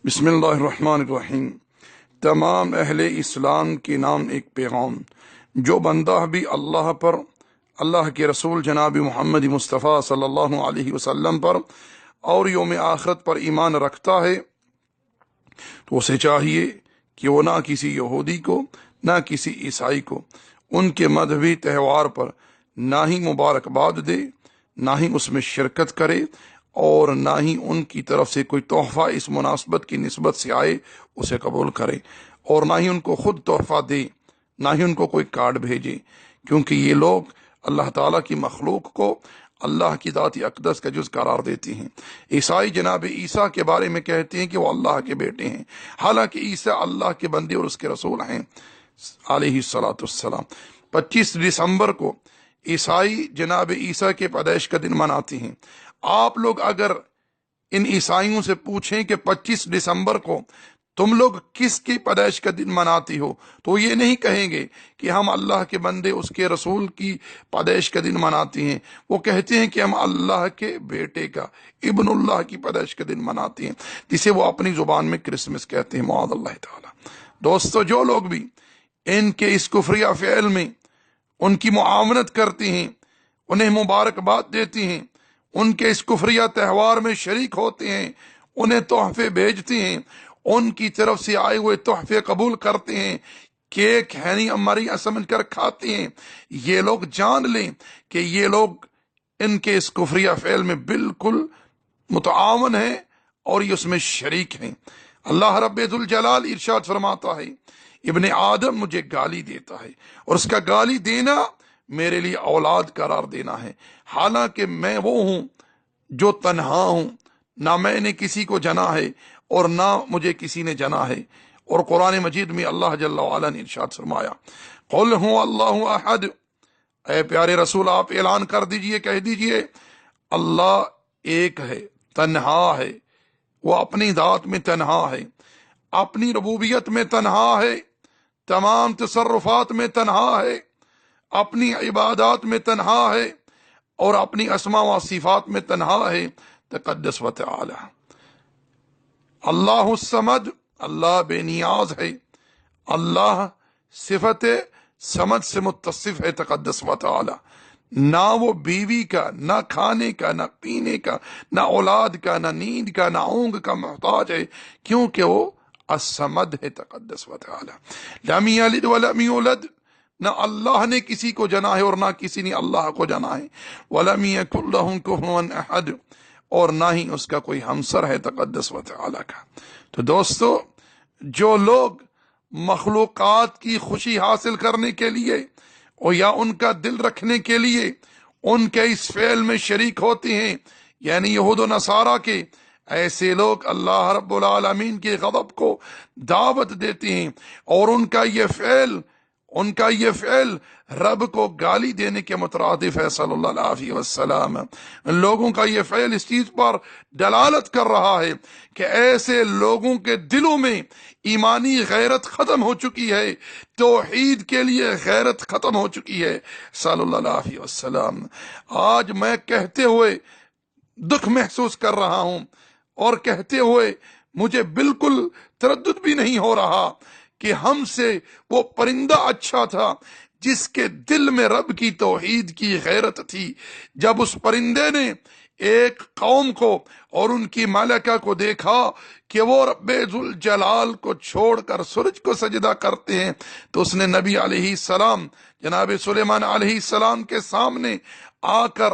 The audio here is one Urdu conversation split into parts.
بسم اللہ الرحمن الرحیم۔ تمام اہل اسلام کے نام ایک پیغام۔ جو بندہ بھی اللہ پر، اللہ کے رسول جناب محمد مصطفیٰ صلی اللہ علیہ وسلم پر اور یوم آخرت پر ایمان رکھتا ہے تو اسے چاہیے کہ وہ نہ کسی یہودی کو نہ کسی عیسائی کو ان کے مذہبی تہوار پر نہ ہی مبارکباد دے، نہ ہی اس میں شرکت کرے، اور نہ ہی ان کی طرف سے کوئی تحفہ اس مناسبت کی نسبت سے آئے اسے قبول کرے، اور نہ ہی ان کو خود تحفہ دے، نہ ہی ان کو کوئی کارڈ بھیجے، کیونکہ یہ لوگ اللہ تعالیٰ کی مخلوق کو اللہ کی ذات اقدس کا جز قرار دیتے ہیں۔ عیسائی جناب عیسیٰ کے بارے میں کہتے ہیں کہ وہ اللہ کے بیٹے ہیں، حالانکہ عیسیٰ اللہ کے بندے اور اس کے رسول ہیں علیہ السلام۔ 25 دسمبر کو عیسائی جناب عیسیٰ کے پیدائش کا دن مناتے ہیں۔ آپ لوگ اگر ان عیسائیوں سے پوچھیں کہ 25 دسمبر کو تم لوگ کس کی پیدائش کا دن مناتے ہو، تو یہ نہیں کہیں گے کہ ہم اللہ کے بندے اس کے رسول کی پیدائش کا دن مناتے ہیں، وہ کہتے ہیں کہ ہم اللہ کے بیٹے کا، ابن اللہ کی پیدائش کا دن مناتے ہیں، جسے وہ اپنی زبان میں کرسمس کہتے ہیں، معاذ اللہ تعالی۔ دوستو، جو لوگ بھی ان کے اس کفریہ فعل میں ان کی معاونت کرتے ہیں، انہیں مبارکباد دیتے ہیں، ان کے اس کفریہ تہوار میں شریک ہوتے ہیں، انہیں تحفے بھیجتے ہیں، ان کی طرف سے آئے ہوئے تحفے قبول کرتے ہیں، کیک ہینی امری سمجھ کر کھاتے ہیں، یہ لوگ جان لیں کہ یہ لوگ ان کے اس کفریہ فعل میں بالکل متعاون ہیں اور یہ اس میں شریک ہیں۔ اللہ رب ذوالجلال ارشاد فرماتا ہے، ابن آدم مجھے گالی دیتا ہے، اور اس کا گالی دینا میرے لیے اولاد قرار دینا ہے، حالانکہ میں وہ ہوں جو تنہا ہوں، نہ میں نے کسی کو جنا ہے اور نہ مجھے کسی نے جنا ہے۔ اور قرآن مجید میں اللہ جل وعلا نے ارشاد فرمایا، قل هو اللہ احد، اے پیارے رسول آپ اعلان کر دیجئے، کہہ دیجئے اللہ ایک ہے، تنہا ہے، وہ اپنی ذات میں تنہا ہے، اپنی ربوبیت میں تنہا ہے، تمام تصرفات میں تنہا ہے، اپنی عبادات میں تنہا ہے، اور اپنی اسماء و صفات میں تنہا ہے، تقدس و تعالی۔ اللہ الصمد، اللہ بے نیاز ہے، اللہ صفت صمد سے متصف ہے، تقدس و تعالی۔ نہ وہ بیوی کا، نہ کھانے کا، نہ پینے کا، نہ اولاد کا، نہ نیند کا، نہ اونگ کا محتاج ہے، کیونکہ وہ الصمد ہے، تقدس و تعالی۔ لم یلد ولم یولد، نہ اللہ نے کسی کو جنا ہے اور نہ کسی نے اللہ کو جنا ہے، وَلَمْ يَكُنْ لَهُ كُفُوًا أَحَدٌ، اور نہ ہی اس کا کوئی ہمسر ہے، تقدس و تعالی کا۔ تو دوستو، جو لوگ مخلوقات کی خوشی حاصل کرنے کے لیے اور یا ان کا دل رکھنے کے لیے ان کے اس فعل میں شریک ہوتے ہیں، یعنی یہود و نصارہ کے، ایسے لوگ اللہ رب العالمین کے غضب کو دعوت دیتے ہیں، اور ان کا یہ فعل رب کو گالی دینے کے مترادف ہے صلی اللہ علیہ وسلم۔ لوگوں کا یہ فعل اس چیز پر دلالت کر رہا ہے کہ ایسے لوگوں کے دلوں میں ایمانی غیرت ختم ہو چکی ہے، توحید کے لیے غیرت ختم ہو چکی ہے صلی اللہ علیہ وسلم۔ آج میں کہتے ہوئے دکھ محسوس کر رہا ہوں، اور کہتے ہوئے مجھے بالکل تردد بھی نہیں ہو رہا کہ ہم سے وہ پرندہ اچھا تھا جس کے دل میں رب کی توحید کی غیرت تھی۔ جب اس پرندے نے ایک قوم کو اور ان کی ملکہ کو دیکھا کہ وہ رب ذوالجلال کو چھوڑ کر سورج کو سجدہ کرتے ہیں، تو اس نے نبی علیہ السلام جناب سلیمان علیہ السلام کے سامنے آ کر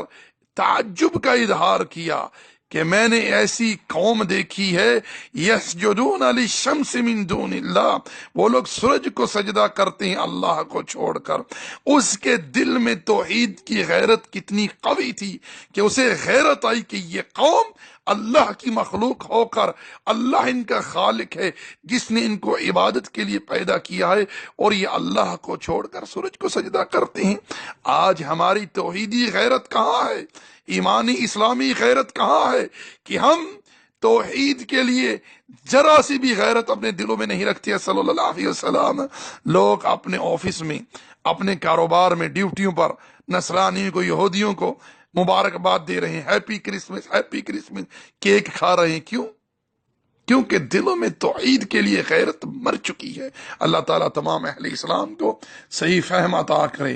تعجب کا اظہار کیا کہ میں نے ایسی قوم دیکھی ہے، یسجدون للشمس من دون اللہ، وہ لوگ سورج کو سجدہ کرتے ہیں اللہ کو چھوڑ کر۔ اس کے دل میں توحید کی غیرت کتنی قوی تھی کہ اسے غیرت آئی کہ یہ قوم اللہ کی مخلوق ہو کر اللہ ان کا خالق ہے جس نے ان کو عبادت کے لیے پیدا کیا ہے، اور یہ اللہ کو چھوڑ کر سورج کو سجدہ کرتے ہیں۔ آج ہماری توحیدی غیرت کہاں ہے؟ ایمانی اسلامی غیرت کہاں ہے کہ ہم توحید کے لیے ذرا سی بھی غیرت اپنے دلوں میں نہیں رکھتے صلی اللہ علیہ وسلم۔ لوگ اپنے آفس میں، اپنے کاروبار میں، ڈیوٹیوں پر نصرانیوں کو، یہودیوں کو مبارکباد دے رہے ہیں، happy Christmas happy Christmas, cake کھا رہے ہیں، کیوں؟ کیونکہ دلوں میں توحید کے لیے غیرت مر چکی ہے۔ اللہ تعالیٰ تمام اہل اسلام کو صحیح فہم عطا کرے۔